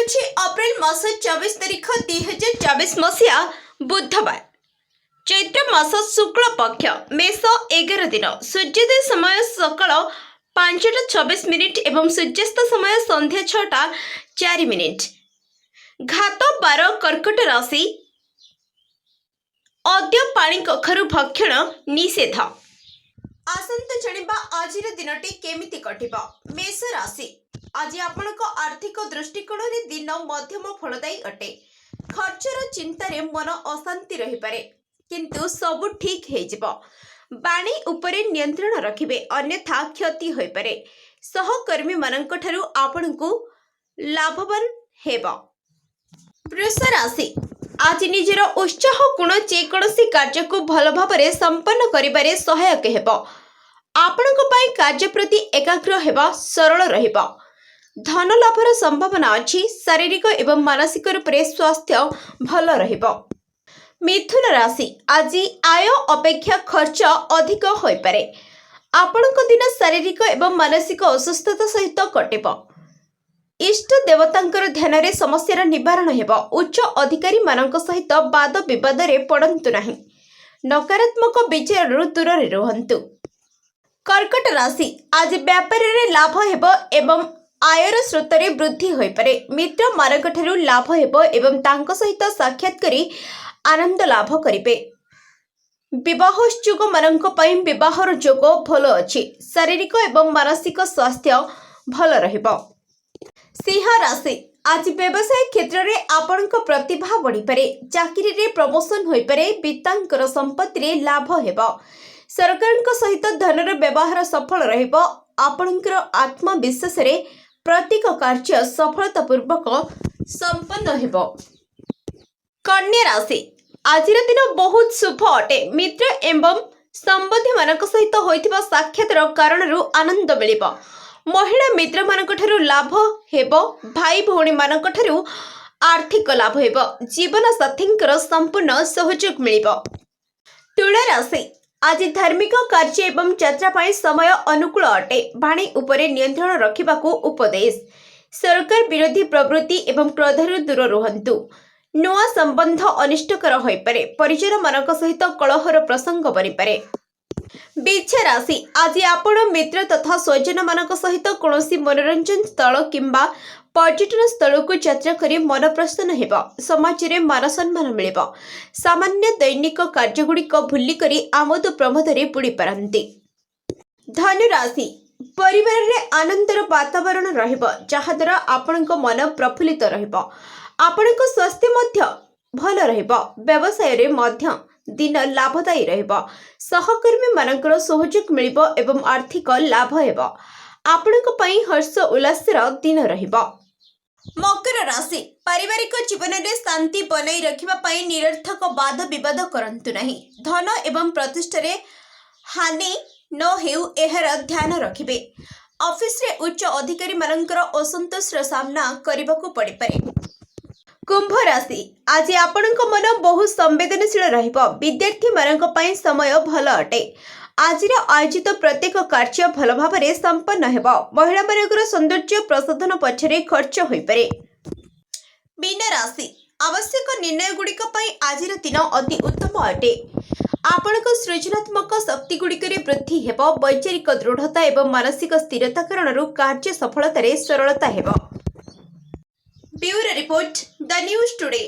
ହେଉଛି ଅପ୍ରେଲ ମାସ 24 ତାରିଖ 2024 ମସିହା ବୁଧବାର। ଚୈତ୍ର ମାସ ଶୁକ୍ଳ ପକ୍ଷ ମେଷ 11 ଦିନ। ସୂର୍ଯ୍ୟୋଦୟ ସମୟ ସକାଳ 5:26 ଏବଂ ସୂର୍ଯ୍ୟାସ୍ତ ସମୟ ସନ୍ଧ୍ୟା 6:04। ଘାତ 12 କର୍କଟ ରାଶି। ଅଦ୍ୟ ପାଣି କଖାରୁ ଭକ୍ଷଣ ନିଷେଧ। ଆସନ୍ତୁ ଜାଣିବା ଆଜିର ଦିନଟି କେମିତି କଟିବ। ମେଷ ରାଶି, ଆଜି ଆପଣଙ୍କ ଆର୍ଥିକ ଦୃଷ୍ଟିକୋଣରେ ଦିନ ମଧ୍ୟମ ଫଳଦାୟୀ ଅଟେ। ଖର୍ଚ୍ଚର ଚିନ୍ତାରେ ମନ ଅଶାନ୍ତି ରହିପାରେ, କିନ୍ତୁ ସବୁ ଠିକ୍ ହେଇଯିବ। ବାଣୀ ଉପରେ ନିୟନ୍ତ୍ରଣ ରଖିବେ, ଅନ୍ୟଥା କ୍ଷତି ହୋଇପାରେ। ସହକର୍ମୀମାନଙ୍କ ଠାରୁ ଆପଣଙ୍କୁ ଲାଭବାନ ହେବ। ବୃଷ ରାଶି, ଆଜି ନିଜର ଉତ୍ସାହ ଗୁଣ ଯେକୌଣସି କାର୍ଯ୍ୟକୁ ଭଲ ଭାବରେ ସମ୍ପନ୍ନ କରିବାରେ ସହାୟକ ହେବ। ଆପଣଙ୍କ ପାଇଁ କାର୍ଯ୍ୟ ପ୍ରତି ଏକାଗ୍ର ହେବା ସରଳ ରହିବ। ଧନ ଲାଭର ସମ୍ଭାବନା ଅଛି। ଶାରୀରିକ ଏବଂ ମାନସିକ ରୂପରେ ସ୍ୱାସ୍ଥ୍ୟ ଭଲ ରହିବ। ମିଥୁନ ରାଶି, ଆଜି ଆୟ ଅପେକ୍ଷା ଖର୍ଚ୍ଚ ଅଧିକ ହୋଇପାରେ। ଆପଣଙ୍କ ଦିନ ଶାରୀରିକ ଏବଂ ମାନସିକ ଅସୁସ୍ଥତା ସହିତ କଟିବ। ଇଷ୍ଟ ଦେବତାଙ୍କର ଧ୍ୟାନରେ ସମସ୍ୟାର ନିବାରଣ ହେବ। ଉଚ୍ଚ ଅଧିକାରୀମାନଙ୍କ ସହିତ ବାଦ ବିବାଦରେ ପଡ଼ନ୍ତୁ ନାହିଁ। ନକାରାତ୍ମକ ବିଚାରରୁ ଦୂରରେ ରୁହନ୍ତୁ। କର୍କଟ ରାଶି, ଆଜି ବ୍ୟାପାରରେ ଲାଭ ହେବ ଏବଂ ଆୟର ସ୍ରୋତରେ ବୃଦ୍ଧି ହୋଇପାରେ। ମିତ୍ରମାନଙ୍କଠାରୁ ଲାଭ ହେବ ଏବଂ ତାଙ୍କ ସହିତ ସାକ୍ଷାତ କରି ଆନନ୍ଦ ଲାଭ କରିବେ। ବିବାହୋତ୍ସୁକମାନଙ୍କ ପାଇଁ ବିବାହର ଯୋଗ ଭଲ ଅଛି। ଶାରୀରିକ ଏବଂ ମାନସିକ ସ୍ୱାସ୍ଥ୍ୟ ଭଲ ରହିବ। ସିଂହ ରାଶି, ଆଜି ବ୍ୟବସାୟ କ୍ଷେତ୍ରରେ ଆପଣଙ୍କ ପ୍ରତିଭା ବଢ଼ିପାରେ। ଚାକିରିରେ ପ୍ରମୋଶନ ହୋଇପାରେ। ପିତାଙ୍କର ସମ୍ପତ୍ତିରେ ଲାଭ ହେବ। ସରକାରଙ୍କ ସହିତ ଧନର ବ୍ୟବହାର ସଫଳ ରହିବ। ଆପଣଙ୍କର ଆତ୍ମବିଶ୍ୱାସରେ ପ୍ରତ୍ୟେକ କାର୍ଯ୍ୟ ସଫଳତାପୂର୍ବକ ସମ୍ପନ୍ନ ହେବ। କନ୍ୟା ରାଶି, ଆଜିର ଦିନ ବହୁତ ଶୁଭ ଅଟେ। ମିତ୍ର ଏବଂ ସମ୍ବନ୍ଧୀମାନଙ୍କ ସହିତ ହୋଇଥିବା ସାକ୍ଷାତର କାରଣରୁ ଆନନ୍ଦ ମିଳିବ। ମହିଳା ମିତ୍ରମାନଙ୍କଠାରୁ ଲାଭ ହେବ। ଭାଇ ଭଉଣୀମାନଙ୍କଠାରୁ ଆର୍ଥିକ ଲାଭ ହେବ। ଜୀବନସାଥୀଙ୍କର ସମ୍ପୂର୍ଣ୍ଣ ସହଯୋଗ ମିଳିବ। ତୁଳା ରାଶି, ଆଜି ଧାର୍ମିକ କାର୍ଯ୍ୟ ଏବଂ ଯାତ୍ରା ପାଇଁ ସମୟ ଅନୁକୂଳ ଅଟେ। ବାଣୀ ଉପରେ ନିୟନ୍ତ୍ରଣ ରଖିବାକୁ ଉପଦେଶ। ସରକାର ବିରୋଧୀ ପ୍ରବୃତ୍ତି ଏବଂ କ୍ରୋଧରୁ ଦୂର ରୁହନ୍ତୁ। ନୂଆ ସମ୍ବନ୍ଧ ଅନିଷ୍ଟକର ହୋଇପାରେ। ପରିଜନମାନଙ୍କ ସହିତ କଳହର ପ୍ରସଙ୍ଗ ବନିପାରେ। ବିଛା ରାଶି, ଆଜି ଆପଣ ମିତ୍ର ତଥା ସ୍ୱଜନମାନଙ୍କ ସହିତ କୌଣସି ମନୋରଞ୍ଜନ ସ୍ଥଳ କିମ୍ବା ପର୍ଯ୍ୟଟନ ସ୍ଥଳକୁ ଯାତ୍ରା କରି ମନ ପ୍ରସନ୍ନ ହେବ। ସମାଜରେ ମାନ ସମ୍ମାନ ମିଳିବ। ସାମାନ୍ୟ ଦୈନିକ କାର୍ଯ୍ୟଗୁଡ଼ିକ ଭୁଲିକରି ଆମୋଦ ପ୍ରମୋଦରେ ବୁଡ଼ି ପାରନ୍ତି। ଧନୁ ରାଶି, ପରିବାରରେ ଆନନ୍ଦର ବାତାବରଣ ରହିବ, ଯାହାଦ୍ୱାରା ଆପଣଙ୍କ ମନ ପ୍ରଫୁଲ୍ଲିତ ରହିବ। ଆପଣଙ୍କ ସ୍ୱାସ୍ଥ୍ୟ ମଧ୍ୟ ଭଲ ରହିବ। ବ୍ୟବସାୟରେ ମଧ୍ୟ ଦିନ ଲାଭଦାୟୀ ରହିବ। ସହକର୍ମୀମାନଙ୍କର ସହଯୋଗ ମିଳିବ ଏବଂ ଆର୍ଥିକ ଲାଭ ହେବ। ଆପଣଙ୍କ ପାଇଁ ହର୍ଷ ଉଲ୍ଲାସର ଦିନ ରହିବ। ମକର ରାଶି, ପାରିବାରିକ ଜୀବନରେ ଶାନ୍ତି ବନାଇ ରଖିବା ପାଇଁ ନିରର୍ଥକ ବାଦ ବିବାଦ କରନ୍ତୁ ନାହିଁ। ଧନ ଏବଂ ପ୍ରତିଷ୍ଠାରେ ହାନି ନ ହେଉ ଏହାର ଧ୍ୟାନ ରଖିବେ। ଅଫିସରେ ଉଚ୍ଚ ଅଧିକାରୀମାନଙ୍କର ଅସନ୍ତୋଷର ସାମ୍ନା କରିବାକୁ ପଡ଼ିପାରେ। କୁମ୍ଭ ରାଶି, ଆଜି ଆପଣଙ୍କ ମନ ବହୁ ସମ୍ବେଦନଶୀଳ ରହିବ। ବିଦ୍ୟାର୍ଥୀମାନଙ୍କ ପାଇଁ ସମୟ ଭଲ ଅଟେ। ଆଜିର ଆୟୋଜିତ ପ୍ରତ୍ୟେକ କାର୍ଯ୍ୟ ଭଲ ଭାବରେ ସମ୍ପନ୍ନ ହେବ। ମହିଳାମାନଙ୍କର ସୌନ୍ଦର୍ଯ୍ୟ ପ୍ରସାଧନ ପଛରେ ଖର୍ଚ୍ଚ ହୋଇପାରେ। ମୀନ ରାଶି, ଆବଶ୍ୟକ ନିର୍ଣ୍ଣୟଗୁଡ଼ିକ ପାଇଁ ଆଜିର ଦିନ ଅତି ଉତ୍ତମ ଅଟେ। ଆପଣଙ୍କ ସୃଜନାତ୍ମକ ଶକ୍ତିଗୁଡ଼ିକରେ ବୃଦ୍ଧି ହେବ। ବୈଚାରିକ ଦୃଢ଼ତା ଏବଂ ମାନସିକ ସ୍ଥିରତା କାରଣରୁ କାର୍ଯ୍ୟ ସଫଳତାରେ ସରଳତା ହେବ। ବ୍ୟୁରୋ ରିପୋର୍ଟ, ଦ ନ୍ୟୁଜ୍ ଟୁଡେ।